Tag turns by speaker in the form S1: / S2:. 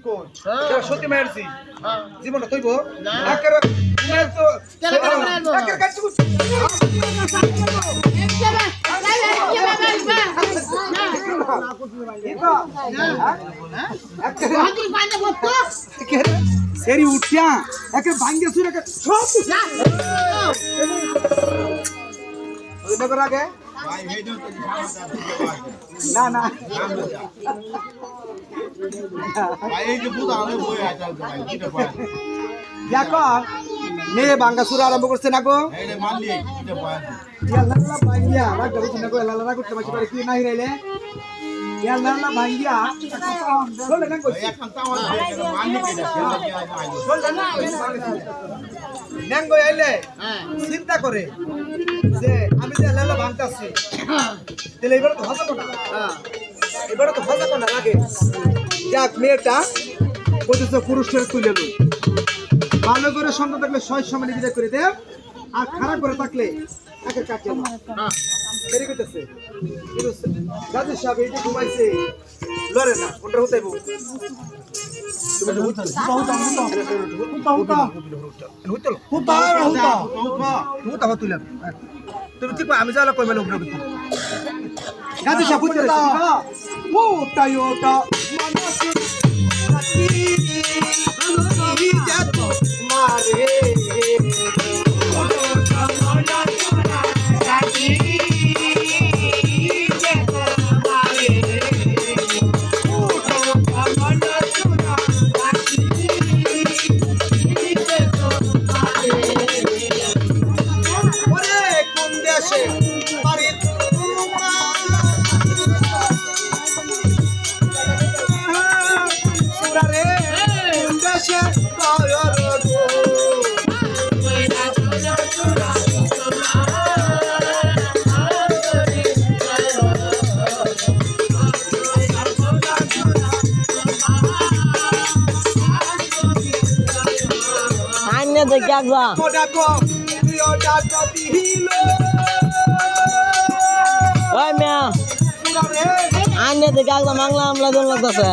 S1: কই সত্যি মারছি জীবনটা কইবো
S2: না।
S1: একের মার তো একের কাছে সেরি উঠিয়া একে ভাঙ্গে সুরে সব ওই নগর আগে না না দেখো মেয়ে ভাঙ্গা সুরে আরম্ভ করছে না গো ভাঙ্গিয়া লালা করতে পারছি কি নাই রাইলে লালা ভাঙ্গিয়া ন্যাঙ্গো আইলে চিন্তা করে যে আমি যে লালা ভাঙতাছি তাহলে এবারে তো হজাবো না এবারে তো হজাবো না লাগে যাক মেয়েটা বলতেছে পুরুষের তুলে লই ভালো করে সন্তান থাকলে ৬ সময় বিদায় করে দে আর খারাপ করে থাকলে একের কাটে না দেরি করতেছে গাজী সাহেব এই যে ঘুমাইছে লড়ে না কোনটা হতাইবো তুমি ঠিক আমি যাওয়া কই মেলে উপরে গাজী সাহেব বুঝতে মারে
S3: দেখে আসবা ওই মিয়া আইনে দেখে আসবা মাংলা আমলা দোল লাগতেছে